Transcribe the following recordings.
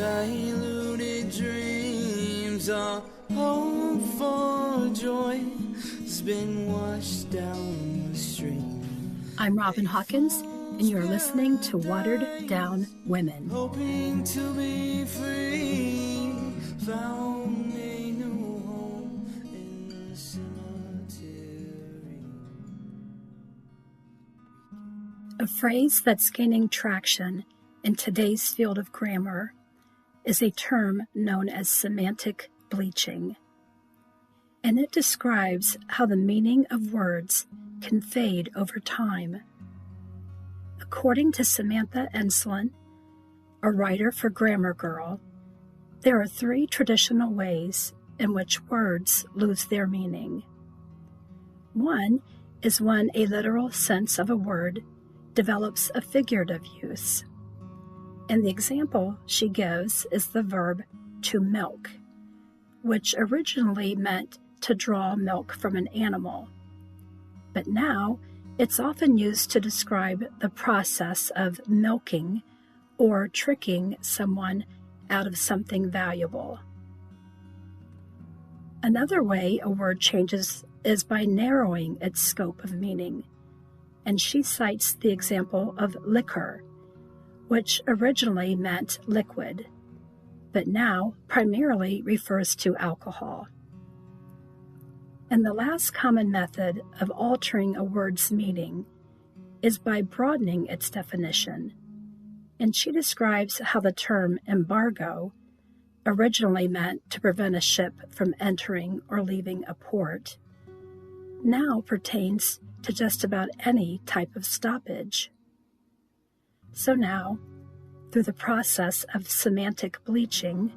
diluted dreams, our hope for joy has been washed down the stream. I'm Robin Hawkins, and you're listening to Watered Down Women. Hoping to be free, found a new home in the cemetery. A phrase that's gaining traction in today's field of grammar is a term known as semantic bleaching, and it describes how the meaning of words can fade over time. According to Samantha Ensslin, a writer for Grammar Girl, there are 3 traditional ways in which words lose their meaning. One is when a literal sense of a word develops a figurative use. And the example she gives is the verb to milk, which originally meant to draw milk from an animal. But now it's often used to describe the process of milking or tricking someone out of something valuable. Another way a word changes is by narrowing its scope of meaning, and she cites the example of liquor, which originally meant liquid, but now primarily refers to alcohol. And the last common method of altering a word's meaning is by broadening its definition, and she describes how the term embargo, originally meant to prevent a ship from entering or leaving a port, now pertains to just about any type of stoppage. So now, through the process of semantic bleaching,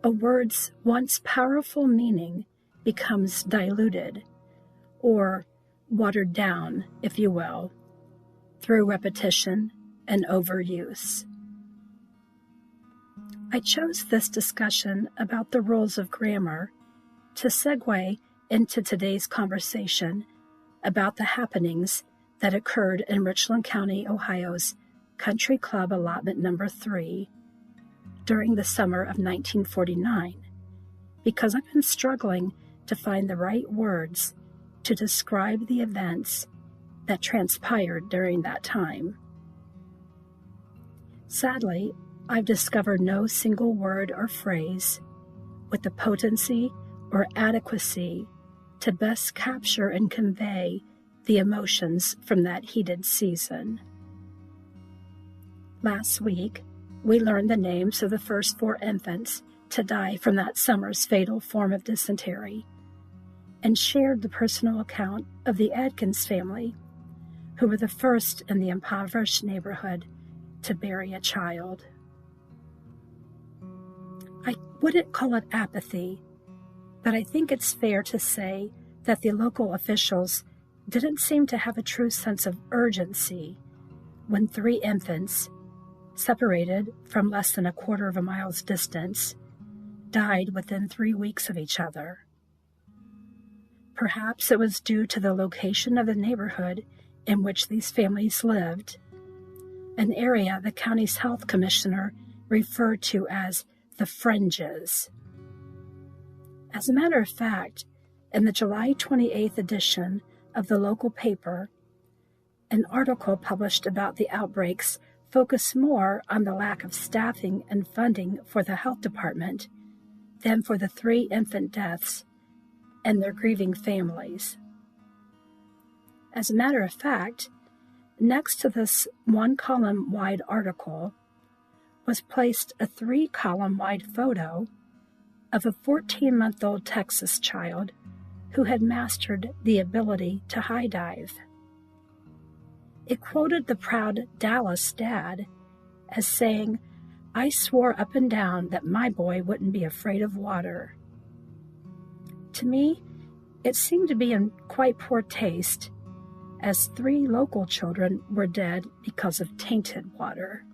a word's once powerful meaning becomes diluted, or watered down, if you will, through repetition and overuse. I chose this discussion about the rules of grammar to segue into today's conversation about the happenings that occurred in Richland County, Ohio's Country Club Allotment Number 3 during the summer of 1949, because I've been struggling to find the right words to describe the events that transpired during that time. Sadly, I've discovered no single word or phrase with the potency or adequacy to best capture and convey the emotions from that heated season. Last week, we learned the names of the first 4 infants to die from that summer's fatal form of dysentery, and shared the personal account of the Adkins family, who were the first in the impoverished neighborhood to bury a child. I wouldn't call it apathy, but I think it's fair to say that the local officials didn't seem to have a true sense of urgency when 3 infants, separated from less than a quarter of a mile's distance, died within 3 weeks of each other. Perhaps it was due to the location of the neighborhood in which these families lived, an area the county's health commissioner referred to as the fringes. As a matter of fact, in the July 28th edition of the local paper, an article published about the outbreaks focused more on the lack of staffing and funding for the health department than for the 3 infant deaths and their grieving families. As a matter of fact, next to this 1-column-wide article was placed a 3-column-wide photo of a 14-month-old Texas child who had mastered the ability to high dive. It quoted the proud Dallas dad as saying, "I swore up and down that my boy wouldn't be afraid of water." To me, it seemed to be in quite poor taste, as 3 local children were dead because of tainted water.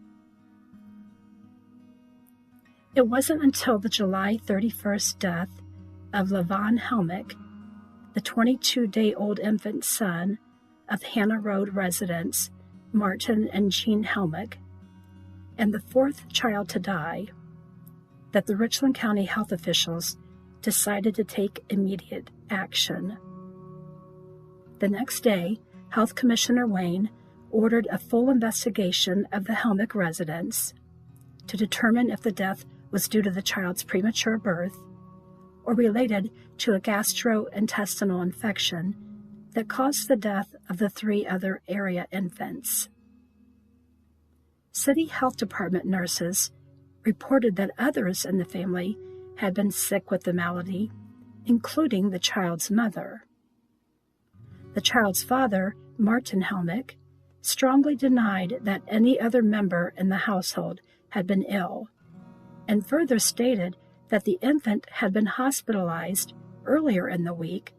It wasn't until the July 31st death of Levon Helmick, the 22-day-old infant son of Hannah Road residents Martin and Jean Helmick, and the 4th child to die, that the Richland County health officials decided to take immediate action. The next day, Health Commissioner Wayne ordered a full investigation of the Helmick residence to determine if the death was due to the child's premature birth or related to a gastrointestinal infection that caused the death of the 3 other area infants. City Health Department nurses reported that others in the family had been sick with the malady, including the child's mother. The child's father, Martin Helmick, strongly denied that any other member in the household had been ill, and further stated that the infant had been hospitalized earlier in the week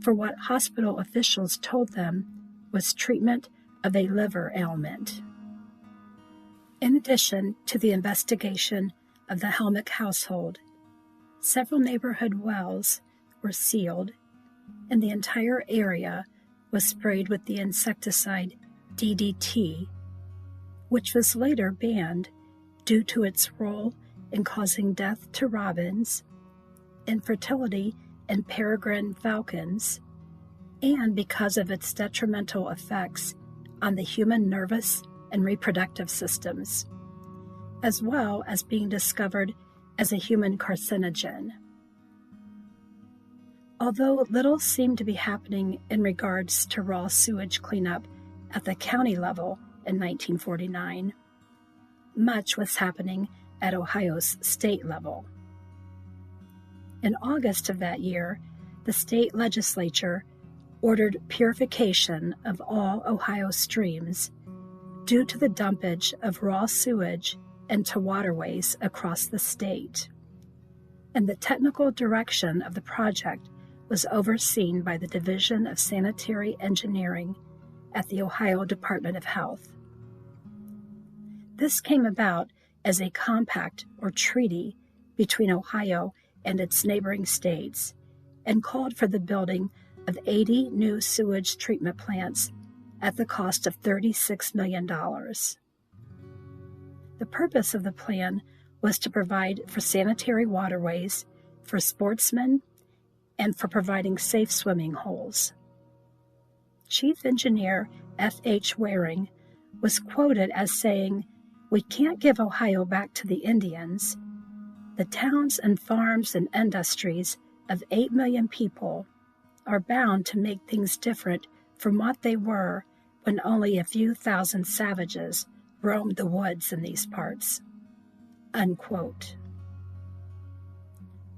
for what hospital officials told them was treatment of a liver ailment. In addition to the investigation of the Helmick household, several neighborhood wells were sealed, and the entire area was sprayed with the insecticide DDT, which was later banned due to its role in causing death to robins, infertility in peregrine falcons, and because of its detrimental effects on the human nervous and reproductive systems, as well as being discovered as a human carcinogen. Although little seemed to be happening in regards to raw sewage cleanup at the county level in 1949, much was happening at Ohio's state level. In August of that year, the state legislature ordered purification of all Ohio streams due to the dumpage of raw sewage into waterways across the state, and the technical direction of the project was overseen by the Division of Sanitary Engineering at the Ohio Department of Health. This came about as a compact or treaty between Ohio and its neighboring states and called for the building of 80 new sewage treatment plants at the cost of $36 million. The purpose of the plan was to provide for sanitary waterways, for sportsmen, and for providing safe swimming holes. Chief Engineer F.H. Waring was quoted as saying, "We can't give Ohio back to the Indians. The towns and farms and industries of 8 million people are bound to make things different from what they were when only a few thousand savages roamed the woods in these parts." Unquote.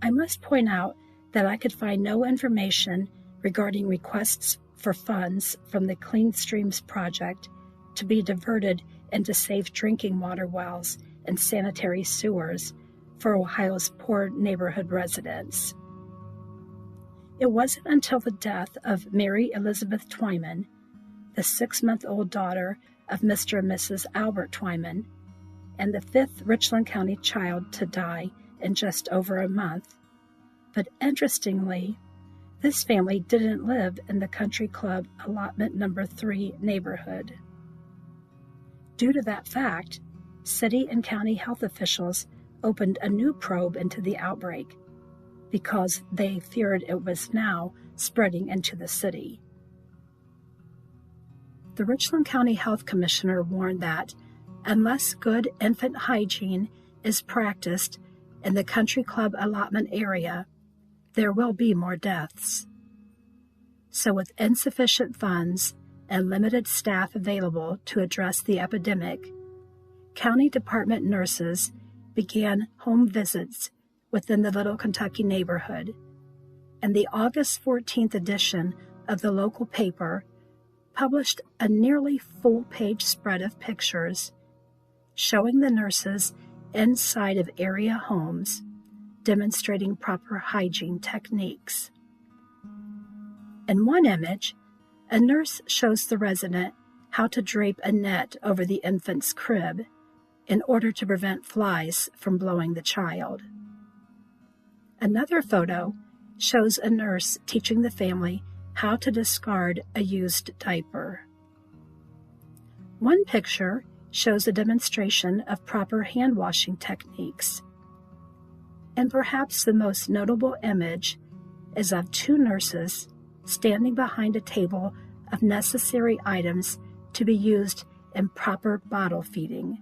I must point out that I could find no information regarding requests for funds from the Clean Streams Project to be diverted into safe drinking water wells and sanitary sewers for Ohio's poor neighborhood residents. It wasn't until the death of Mary Elizabeth Twyman, the 6-month-old daughter of Mr. and Mrs. Albert Twyman, and the 5th Richland County child to die in just over a month. But interestingly, this family didn't live in the Country Club Allotment Number 3 neighborhood. Due to that fact, city and county health officials opened a new probe into the outbreak because they feared it was now spreading into the city. The Richland County Health Commissioner warned that unless good infant hygiene is practiced in the Country Club allotment area, there will be more deaths. So with insufficient funds and limited staff available to address the epidemic, county department nurses began home visits within the Little Kentucky neighborhood, and the August 14th edition of the local paper published a nearly full-page spread of pictures showing the nurses inside of area homes demonstrating proper hygiene techniques. In one image, a nurse shows the resident how to drape a net over the infant's crib in order to prevent flies from blowing the child. Another photo shows a nurse teaching the family how to discard a used diaper. One picture shows a demonstration of proper hand washing techniques. And perhaps the most notable image is of two nurses standing behind a table of necessary items to be used in proper bottle feeding.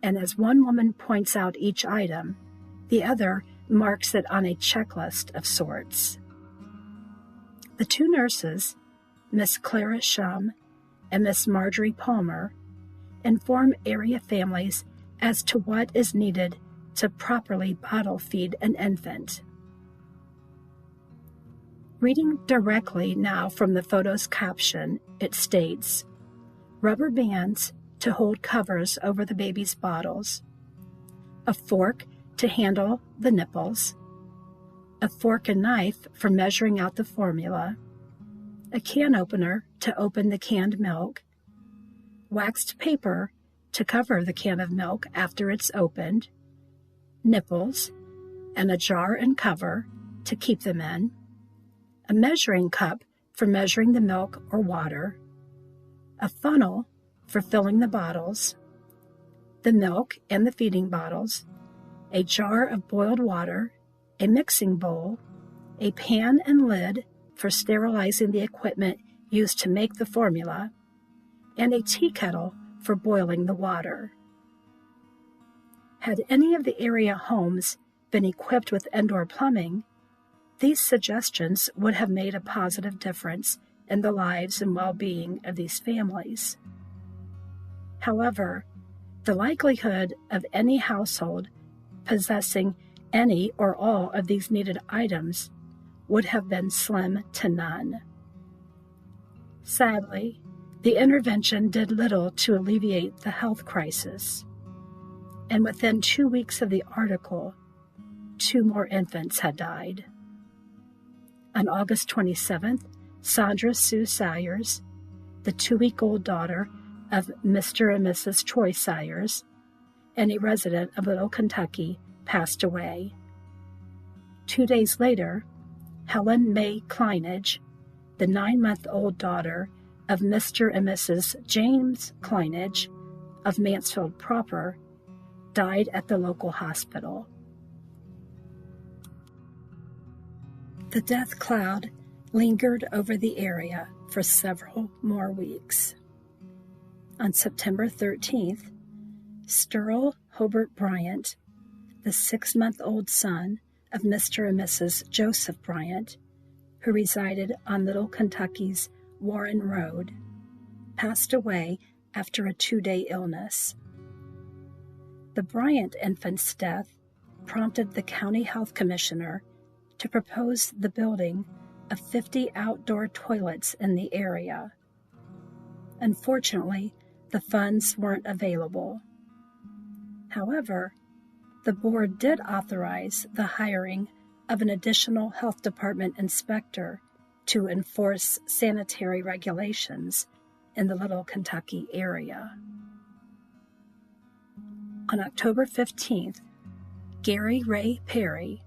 And as one woman points out each item, the other marks it on a checklist of sorts. The two nurses, Miss Clara Shum and Miss Marjorie Palmer, inform area families as to what is needed to properly bottle feed an infant. Reading directly now from the photo's caption, it states, rubber bands to hold covers over the baby's bottles, a fork to handle the nipples, a fork and knife for measuring out the formula, a can opener to open the canned milk, waxed paper to cover the can of milk after it's opened, nipples, and a jar and cover to keep them in, a measuring cup for measuring the milk or water, a funnel for filling the bottles, the milk and the feeding bottles, a jar of boiled water, a mixing bowl, a pan and lid for sterilizing the equipment used to make the formula, and a tea kettle for boiling the water. Had any of the area homes been equipped with indoor plumbing, these suggestions would have made a positive difference in the lives and well-being of these families. However, the likelihood of any household possessing any or all of these needed items would have been slim to none. Sadly, the intervention did little to alleviate the health crisis, and within 2 weeks of the article, 2 more infants had died. On August 27th, Sandra Sue Sayers, the 2-week-old daughter of Mr. and Mrs. Troy Sayers, and a resident of Little Kentucky, passed away. 2 days later, Helen May Kleinage, the 9-month-old daughter of Mr. and Mrs. James Kleinage of Mansfield proper, died at the local hospital. The death cloud lingered over the area for several more weeks. On September 13th, Sterl Hobart Bryant, the 6-month-old son of Mr. and Mrs. Joseph Bryant, who resided on Little Kentucky's Warren Road, passed away after a 2-day illness. The Bryant infant's death prompted the county health commissioner to propose the building of 50 outdoor toilets in the area. Unfortunately, the funds weren't available. However, the board did authorize the hiring of an additional health department inspector to enforce sanitary regulations in the Little Kentucky area. On October 15th, Gary Ray Perry,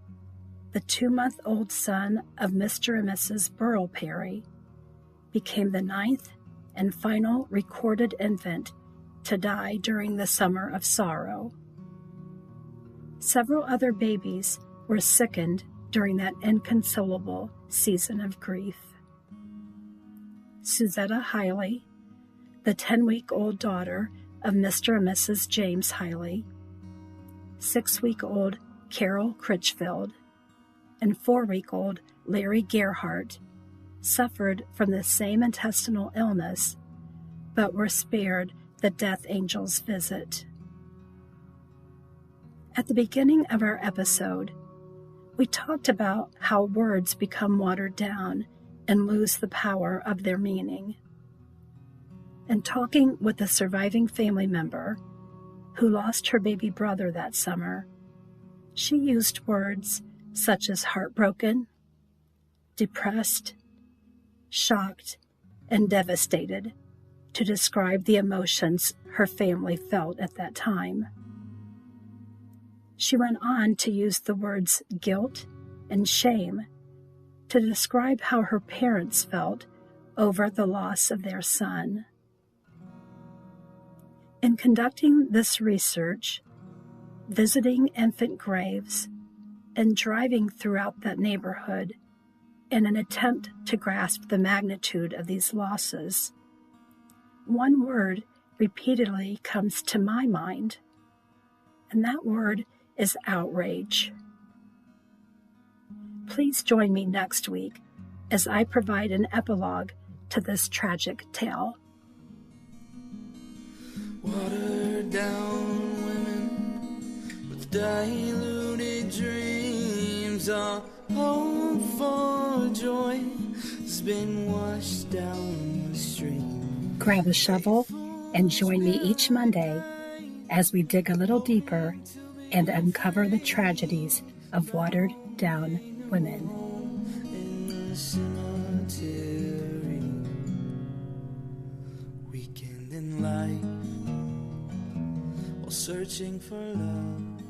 the 2-month-old son of Mr. and Mrs. Burl Perry, became the 9th and final recorded infant to die during the Summer of Sorrow. Several other babies were sickened during that inconsolable season of grief. Suzetta Hiley, the 10-week-old daughter of Mr. and Mrs. James Hiley, 6-week-old Carol Critchfield, and 4-week-old Larry Gerhardt, suffered from the same intestinal illness, but were spared the death angel's visit. At the beginning of our episode, we talked about how words become watered down and lose the power of their meaning. In talking with a surviving family member who lost her baby brother that summer, she used words such as heartbroken, depressed, shocked, and devastated to describe the emotions her family felt at that time. She went on to use the words guilt and shame to describe how her parents felt over the loss of their son. In conducting this research, visiting infant graves, and driving throughout that neighborhood in an attempt to grasp the magnitude of these losses, one word repeatedly comes to my mind, and that word is outrage. Please join me next week as I provide an epilogue to this tragic tale. Watered down women with diluted dreams, our hope for joy has been washed down the stream. Grab a shovel and join me each Monday as we dig a little deeper and uncover the tragedies of watered down women. In the cemetery, weekend in life while searching for love.